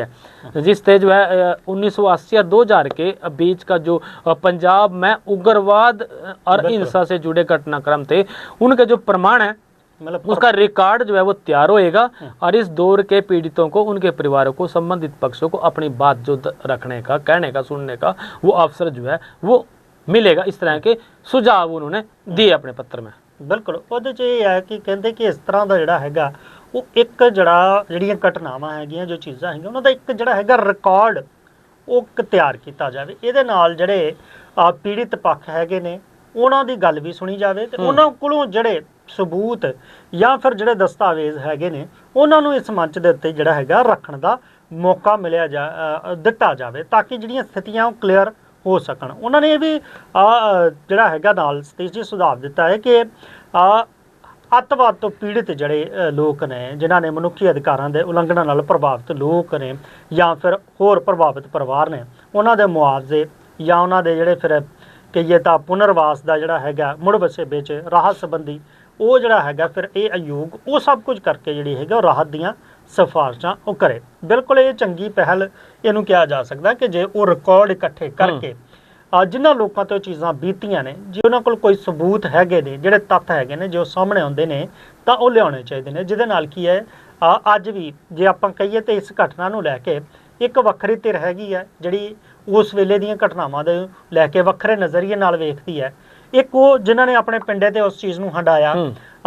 जिससे जो है 1980 और 2000 के बीच का जो पंजाब में उग्रवाद और हिंसा से जुड़े घटनाक्रम थे उनके जो प्रमाण है मतलब उसका रिकॉर्ड जो है वो तैयार होएगा और इस दौर के पीड़ितों को, उनके परिवारों को, संबंधित पक्षों को अपनी बात जो रखने का, कहने का, सुनने का वो अवसर जो है वो मिलेगा। इस तरह के सुझाव उन्होंने दिए अपने पत्र में। बिल्कुल ਉਹਦੇ 'ਚ ਇਹ ਹੈ ਕਿ ਕਹਿੰਦੇ ਕਿ ਇਸ ਤਰ੍ਹਾਂ ਦਾ ਜਿਹੜਾ ਹੈਗਾ ਉਹ ਇੱਕ ਜਿਹੜੀਆਂ ਘਟਨਾਵਾਂ ਹੈਗੀਆਂ, ਜੋ ਚੀਜ਼ਾਂ ਹੈਗੀਆਂ ਉਹਨਾਂ ਦਾ ਇੱਕ ਜਿਹੜਾ ਹੈਗਾ ਰਿਕਾਰਡ ਉਹ ਤਿਆਰ ਕੀਤਾ ਜਾਵੇ। ਇਹਦੇ ਨਾਲ ਜਿਹੜੇ ਪੀੜਿਤ ਪੱਖ ਹੈਗੇ ਨੇ ਉਹਨਾਂ ਦੀ ਗੱਲ ਵੀ ਸੁਣੀ ਜਾਵੇ ਤੇ ਉਹਨਾਂ ਕੋਲੋਂ ਜਿਹੜੇ ਸਬੂਤ ਜਾਂ ਫਿਰ ਜਿਹੜੇ ਦਸਤਾਵੇਜ਼ ਹੈਗੇ ਨੇ ਉਹਨਾਂ ਨੂੰ ਇਸ ਮੰਚ ਦੇ ਉੱਤੇ ਜਿਹੜਾ ਹੈਗਾ ਰੱਖਣ ਦਾ ਮੌਕਾ ਦਿੱਤਾ ਜਾਵੇ ਤਾਂ ਕਿ ਜਿਹੜੀਆਂ ਸਥਿਤੀਆਂ ਉਹ ਕਲੀਅਰ ਹੋ ਸਕਣ। ਉਹਨਾਂ ਨੇ ਇਹ ਵੀ ਜਿਹੜਾ ਹੈਗਾ ਨਾਲ ਸਤੀਸ਼ ਜੀ ਸੁਝਾਅ ਦਿੱਤਾ ਹੈ ਕਿ ਅੱਤਵਾਦ ਤੋਂ ਪੀੜਿਤ ਜਿਹੜੇ ਲੋਕ ਨੇ, ਜਿਨ੍ਹਾਂ ਨੇ ਮਨੁੱਖੀ ਅਧਿਕਾਰਾਂ ਦੇ ਉਲੰਘਣਾ ਨਾਲ ਪ੍ਰਭਾਵਿਤ ਲੋਕ ਨੇ ਜਾਂ ਫਿਰ ਹੋਰ ਪ੍ਰਭਾਵਿਤ ਪਰਿਵਾਰ ਨੇ, ਉਹਨਾਂ ਦੇ ਮੁਆਵਜ਼ੇ ਜਾਂ ਉਹਨਾਂ ਦੇ ਜਿਹੜੇ ਫਿਰ ਕਹੀਏ ਤਾਂ ਪੁਨਰਵਾਸ ਦਾ ਜਿਹੜਾ ਹੈਗਾ ਮੁੜ ਵਸੇਬੇ 'ਚ ਰਾਹਤ ਸੰਬੰਧੀ ਉਹ ਜਿਹੜਾ ਹੈਗਾ ਫਿਰ ਇਹ ਆਯੋਗ ਉਹ ਸਭ ਕੁਝ ਕਰਕੇ ਜਿਹੜੀ ਹੈਗਾ ਉਹ ਰਾਹਤ ਦੀਆਂ ਸਿਫਾਰਿਸ਼ਾਂ ਉਹ ਕਰੇ। ਬਿਲਕੁਲ ਇਹ ਚੰਗੀ ਪਹਿਲ ਇਹਨੂੰ ਕਿਹਾ ਜਾ ਸਕਦਾ ਕਿ ਜੇ ਉਹ ਰਿਕਾਰਡ ਇਕੱਠੇ ਕਰਕੇ ਜਿਨ੍ਹਾਂ ਲੋਕਾਂ ਤੋਂ ਚੀਜ਼ਾਂ ਬੀਤੀਆਂ ਨੇ, ਜੇ ਉਹਨਾਂ ਕੋਲ ਕੋਈ ਸਬੂਤ ਹੈਗੇ ਨੇ, ਜਿਹੜੇ ਤੱਥ ਹੈਗੇ ਨੇ ਜੋ ਸਾਹਮਣੇ ਆਉਂਦੇ ਨੇ ਤਾਂ ਉਹ ਲਿਆਉਣੇ ਚਾਹੀਦੇ ਨੇ, ਜਿਹਦੇ ਨਾਲ ਕੀ ਹੈ ਅੱਜ ਵੀ ਜੇ ਆਪਾਂ ਕਹੀਏ ਤਾਂ ਇਸ ਘਟਨਾ ਨੂੰ ਲੈ ਕੇ ਇੱਕ ਵੱਖਰੀ ਧਿਰ ਹੈਗੀ ਹੈ ਜਿਹੜੀ ਉਸ ਵੇਲੇ ਦੀਆਂ ਘਟਨਾਵਾਂ ਦੇ ਲੈ ਕੇ ਵੱਖਰੇ ਨਜ਼ਰੀਏ ਨਾਲ ਵੇਖਦੀ ਹੈ। ਇੱਕ ਉਹ ਜਿਨ੍ਹਾਂ ਨੇ ਆਪਣੇ ਪਿੰਡੇ ਤੇ ਉਸ ਚੀਜ਼ ਨੂੰ ਹੰਡਾਇਆ,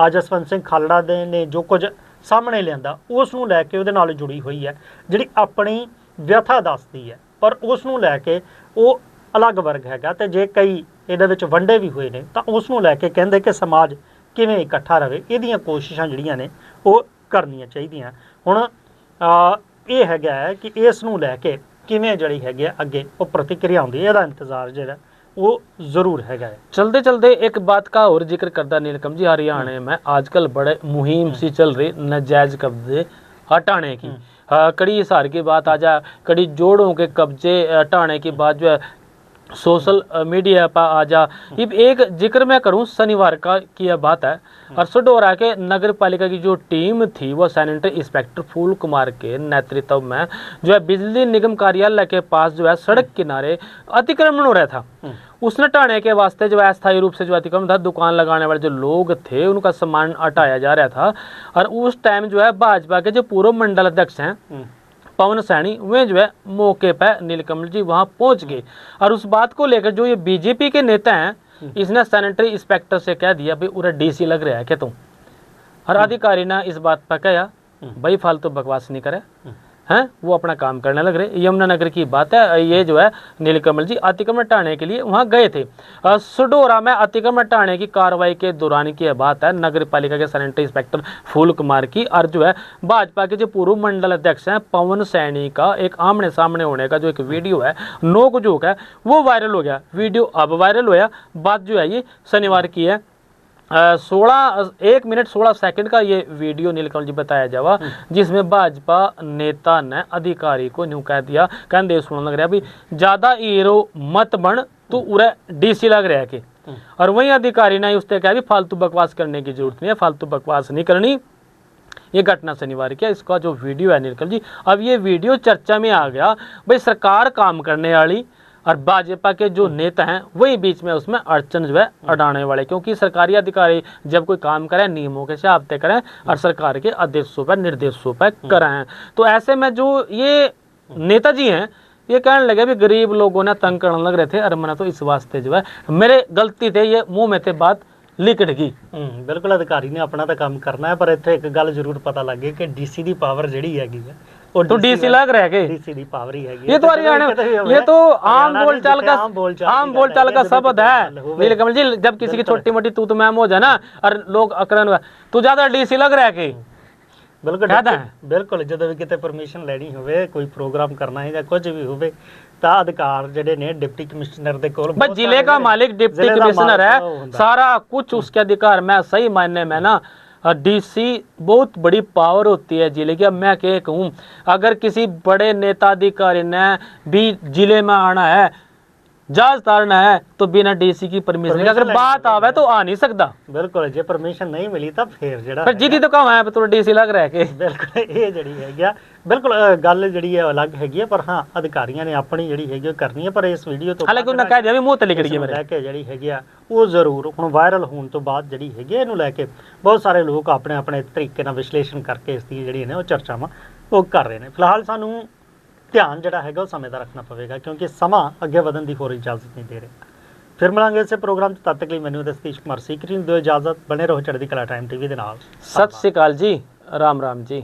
ਜਸਵੰਤ ਸਿੰਘ ਖਾਲੜਾ ਦੇ ਨੇ ਜੋ ਕੁਝ ਸਾਹਮਣੇ ਲਿਆਂਦਾ ਉਸ ਨੂੰ ਲੈ ਕੇ ਉਹਦੇ ਨਾਲ ਜੁੜੀ ਹੋਈ ਹੈ, ਜਿਹੜੀ ਆਪਣੀ ਵਿਅਥਾ ਦੱਸਦੀ ਹੈ, ਪਰ ਉਸ ਨੂੰ ਲੈ ਕੇ ਉਹ ਅਲੱਗ ਵਰਗ ਹੈਗਾ। ਤੇ ਜੇ ਕਈ ਇਹਦੇ ਵਿੱਚ ਵੰਡੇ ਵੀ ਹੋਏ ਨੇ ਤਾਂ ਉਸ ਨੂੰ ਲੈ ਕੇ ਕਹਿੰਦੇ ਕਿ ਸਮਾਜ ਕਿਵੇਂ ਇਕੱਠਾ ਰਹੇ, ਇਹਦੀਆਂ ਕੋਸ਼ਿਸ਼ਾਂ ਜਿਹੜੀਆਂ ਨੇ ਉਹ ਕਰਨੀਆਂ ਚਾਹੀਦੀਆਂ। ਹੁਣ ਇਹ ਹੈਗਾ ਕਿ ਇਸ ਨੂੰ ਲੈ ਕੇ ਕਿਵੇਂ ਜਿਹੜੀ ਹੈਗੀ ਅੱਗੇ ਉਹ ਪ੍ਰਤੀਕਿਰਿਆ ਆਉਂਦੀ ਹੈ, ਇਹਦਾ ਇੰਤਜ਼ਾਰ ਜਿਹੜਾ वो जरूर है। चलते चलते एक बात का और जिक्र करता नीलकमल जी, हरियाणा में आजकल बड़े मुहिम सी चल रही नाजायज कब्जे हटाने की। कड़ी हिसार की बात आ जा, कड़ी जोड़ों के कब्जे हटाने की बात जो है सोशल मीडिया पर आ जा। एक जिक्र मैं करूं शनिवार का की यह बात है और सुडोरा के नगर पालिका की जो टीम थी वो सैनिटरी इंस्पेक्टर फूल कुमार के नेतृत्व में जो है बिजली निगम कार्यालय के पास जो है सड़क किनारे अतिक्रमण हो रहा था। उसने हटाने के वास्ते जो अस्थायी रूप से जो अतिक्रमण था, दुकान लगाने वाले जो लोग थे उनका सामान हटाया जा रहा था। और उस टाइम जो है भाजपा के जो पूर्व मंडल अध्यक्ष हैं पवन सैनी वे जो है मौके पर नीलकमल जी वहां पहुंच गए और उस बात को लेकर जो ये बीजेपी के नेता हैं इसने सैनिटरी इंस्पेक्टर से कह दिया भाई उरा डीसी लग रहा है क्या तुम, और अधिकारी ने इस बात पर कहा भाई फालतू बकवास नहीं करे हैं, वो अपना काम करने लग रहे। यमुनानगर की बात है, ये जो है नीलकमल जी अतिक्रमण हटाने के लिए वहां गए थे। सुडोरा में अतिक्रमण हटाने की कार्रवाई के दौरान की बात है, नगर पालिका के सैनिटरी इंस्पेक्टर फूल कुमार की और जो है भाजपा के जो पूर्व मंडल अध्यक्ष हैं पवन सैनी का एक आमने सामने होने का जो एक वीडियो है, नोक झोंक है, वो वायरल हो गया। वीडियो अब वायरल होया, बात जो है ये शनिवार की है। 1 मिनट 16 सेकंड का ये वीडियो नीलकमल जी बताया जावा, जिसमें भाजपा नेता ने अधिकारी को न्यू कह दिया, कहते सुन लग रहा भी ज्यादा हीरो मत बन, तू उरे डीसी लग रहा है कि। और वही अधिकारी ने उससे कहा भी फालतू बकवास करने की जरूरत नहीं है, फालतू बकवास नहीं करनी। ये घटना शनिवार की है, इसका जो वीडियो है नीलकमल जी, अब ये वीडियो चर्चा में आ गया। भाई सरकार काम करने वाली और भाजपा के जो नेता हैं वही बीच में उसमें अड़चन जो है अड़ाने वाले, क्योंकि सरकारी अधिकारी जब कोई काम करें नियमों के हिसाब से करें और सरकार के आदेशों पर निर्देशों पर करें। तो ऐसे में जो ये नेताजी हैं ये कहने लगे भी गरीब लोगों ने तंग करने लग रहे थे, और मैंने तो इस वास्ते जो है मेरे गलती थे, ये मुंह में थे बात लिकट गई। बिल्कुल अधिकारी ने अपना तो काम करना है, पर इत्थे एक गल जरूर पता लग गई कि डीसी की पावर जिहड़ी हैगी है तो डीसी लग रहा है कि डीसी की पावर ही हैगी। ये तो हरियाणा, ये तो आम बोलचाल का शब्द है नीलकमल जी। जब किसी की छोटी मोटी तू तो मैम हो जाए ना और लोग अकड़न तू ज्यादा डीसी लग रहा है कि बिल्कुल ਜਦੋਂ ਵੀ ਕਿਤੇ ਪਰਮਿਸ਼ਨ ਲੈਣੀ ਹੋਵੇ, ਕੋਈ ਪ੍ਰੋਗਰਾਮ ਕਰਨਾ ਹੈ ਜਾਂ ਕੁਝ ਵੀ ਹੋਵੇ ਤਾਂ ਅਧਿਕਾਰ ਜਿਹੜੇ ਨੇ ਡਿਪਟੀ ਕਮਿਸ਼ਨਰ ਦੇ ਕੋਲ बस जिले का मालिक डिप्टी कमिश्नर है, सारा कुछ उसके अधिकार में सही मायने में ना। डीसी बहुत बड़ी पावर होती है जिले की। अब मैं क्या कहूँ, अगर किसी बड़े नेता अधिकारी ने भी जिले में आना है, जहाज तारना है, तो बिना डीसी की परमिशन के अगर बात आवे तो आ नहीं सकता। बिल्कुल जे परमिशन नहीं मिली ਤਾਂ ਫਿਰ ਜਿਹੜਾ पर जीदी तो कम है तो डीसी लग रहा है कि ਬਿਲਕੁਲ ਇਹ ਜਿਹੜੀ ਹੈਗੀ ਆ ਬਿਲਕੁਲ ਗੱਲ ਜਿਹੜੀ ਹੈ ਅਲੱਗ ਹੈਗੀ ਆ, ਪਰ ਹਾਂ ਅਧਿਕਾਰੀਆਂ ਨੇ ਆਪਣੀ ਜਿਹੜੀ ਹੈਗੀ ਉਹ ਕਰਨੀ ਹੈ। ਪਰ ਇਸ ਵੀਡੀਓ ਤੋਂ ਹਾਲਾਂਕਿ ਉਹਨਾਂ ਕਹਿ ਦਿਆ ਵੀ ਮੂੰਹ ਤੇ ਲਿਖੜ ਗਈ ਮੇਰੇ ਲੈ ਕੇ ਜਿਹੜੀ ਹੈਗੀ ਆ ਉਹ ਜ਼ਰੂਰ ਹੁਣ ਵਾਇਰਲ ਹੋਣ ਤੋਂ ਬਾਅਦ ਜਿਹੜੀ ਹੈਗੀ ਇਹਨੂੰ ਲੈ ਕੇ ਬਹੁਤ ਸਾਰੇ ਲੋਕ ਆਪਣੇ ਆਪਣੇ ਤਰੀਕੇ ਨਾਲ ਵਿਸ਼ਲੇਸ਼ਣ ਕਰਕੇ ਇਸ ਦੀ ਜਿਹੜੀਆਂ ਨੇ ਉਹ ਚਰਚਾਵਾਂ ਉਹ ਕਰ ਰਹੇ ਨੇ। ਫਿਲਹਾਲ ਸਾਨੂੰ ਧਿਆਨ ਜਿਹੜਾ ਹੈਗਾ ਉਹ ਸਮੇਂ ਦਾ ਰੱਖਣਾ ਪਵੇਗਾ, ਕਿਉਂਕਿ ਸਮਾਂ ਅੱਗੇ ਵਧਣ ਦੀ ਹੋਰ ਇਜਾਜ਼ਤ ਨਹੀਂ ਦੇ ਰਿਹਾ। ਫਿਰ ਮਿਲਾਂਗੇ ਇਸੇ ਪ੍ਰੋਗਰਾਮ 'ਚ, ਤਦ ਤੱਕ ਲਈ ਮੈਨੂੰ ਤੇ ਸਤੀਸ਼ ਕੁਮਾਰ ਸੀਕਰੀ ਨੂੰ ਦਿਓ ਇਜਾਜ਼ਤ। ਬਣੇ ਰਹੋ ਚੜ੍ਹਦੀ ਕਲਾ ਟਾਈਮ ਟੀਵੀ ਦੇ ਨਾਲ। सत श्री अकाल जी, राम राम जी।